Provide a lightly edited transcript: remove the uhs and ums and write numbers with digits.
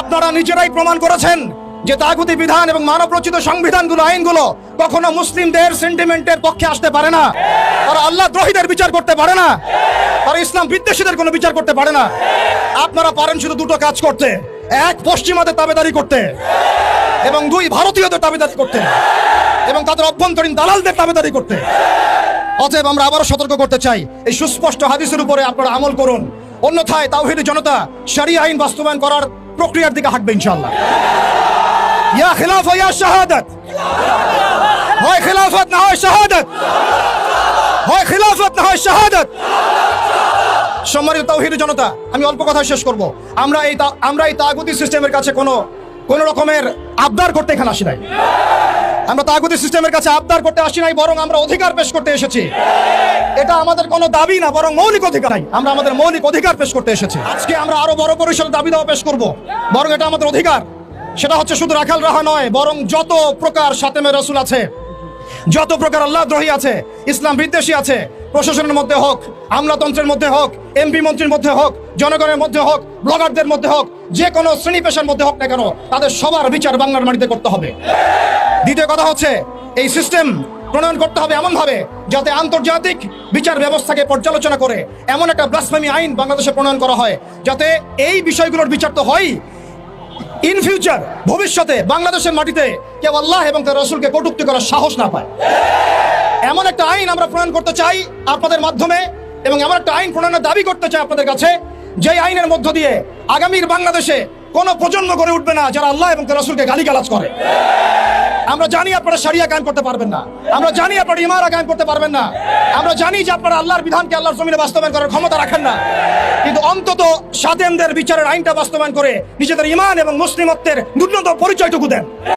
আপনারা নিজেরাই প্রমাণ করেছেন যে তাগুতি বিধান এবং মানবরচিত সংবিধানগুলো, আইনগুলো কখনো মুসলিমদের সেন্টিমেন্টের পক্ষে আসতে পারে না। তারা আল্লাহ দ্রোহীদের বিচার করতে পারে না, তারা ইসলাম বিদ্বেষীদের কোনো বিচার করতে পারে না। আপনারা পারেন শুধু দুটো কাজ করতে: এক, পশ্চিমাদের তাবেদারি করতে, এবং দুই, ভারতীয়দের তাবেদারি করতে এবং তাদের অভ্যন্তরীণ দালালদের তাবেদারি করতে। অতএব আমরা আবারও সতর্ক করতে চাই, এই সুস্পষ্ট হাদিসের উপরে আপনারা আমল করুন, অন্যথায় তাওহীদি জনতা শরিয়া আইন বাস্তবায়ন করার প্রক্রিয়ার দিকে হাঁটবে ইনশাআল্লাহ। ইয়া খিলাফা ইয়া শাহাদাত, হয় খিলাফত না হয় শাহাদাত, হয় খিলাফত না হয় শাহাদাত। সম্মানিত তাওহীদি জনতা, আমি অল্প কথা শেষ করব। আমরা এই তাগুতি সিস্টেমের কাছে কোন রকমের আবদার করতে এখানে আসি নাই। আমরা তাগুতি সিস্টেমের কাছে আবদার করতে আসি নাই, বরং আমরা অধিকার পেশ করতে এসেছি। এটা আমাদের কোনো দাবি না, বরং মৌলিক অধিকার। আমরা আমাদের মৌলিক অধিকার পেশ করতে এসেছি। আজকে আমরা আরো বড় পরিসরে দাবি দেওয়া পেশ করব, বরং এটা আমাদের অধিকার। সেটা হচ্ছে শুধু রাখাল রাহা নয়, বরং যত প্রকার শাতেমে রাসূল আছে, যত প্রকার আল্লাহ দ্রোহী আছে, ইসলাম বিদ্বেষী আছে, প্রশাসনের মধ্যে হোক, আমলাতন্ত্রের মধ্যে হোক, এমপি মন্ত্রীর মধ্যে হোক, জনগণের মধ্যে হোক, ব্লগারদের মধ্যে হোক, যে কোনো শ্রেণী পেশার মধ্যে হোক না কেন, তাদের সবার বিচার বাংলার মাটিতে করতে হবে। দ্বিতীয় কথা হচ্ছে, এই সিস্টেম প্রণয়ন করতে হবে এমন ভাবে যাতে আন্তর্জাতিক বিচার ব্যবস্থাকে পর্যালোচনা করে এমন একটা ব্লাসফেমি আইন বাংলাদেশে প্রণয়ন করা হয়, যাতে এই বিষয়গুলোর বিচার তো হয়, ইন ফিউচার, ভবিষ্যতে বাংলাদেশের মাটিতে কেউ আল্লাহ এবং তার রাসূলকে কটূক্তি করার সাহস না পায়। এমন একটা আইন আমরা প্রণয়ন করতে চাই আপনাদের মাধ্যমে, এবং এমন একটা আইন প্রণয়নের দাবি করতে চাই আপনাদের কাছে, যে আইনের মধ্য দিয়ে আগামীর বাংলাদেশে কোনো প্রজন্ম গড়ে উঠবে না যারা আল্লাহ এবং তার রাসূলকে গালিগালাজ করে। আমরা জানি আপনারা শরিয়া কায়েম করতে পারবেন না, আমরা জানি আপনারা ইমারা কায়েম করতে পারবেন না, আমরা জানি যে আপনারা আল্লাহর বিধানকে আল্লাহর জমিনে বাস্তবায়ন করার ক্ষমতা রাখেন না, কিন্তু অন্তত শাতেমদের বিচারের আইনটা বাস্তবায়ন করে নিজেদের ঈমান এবং মুসলিমত্বের ন্যূনতম পরিচয়টুকু দেন।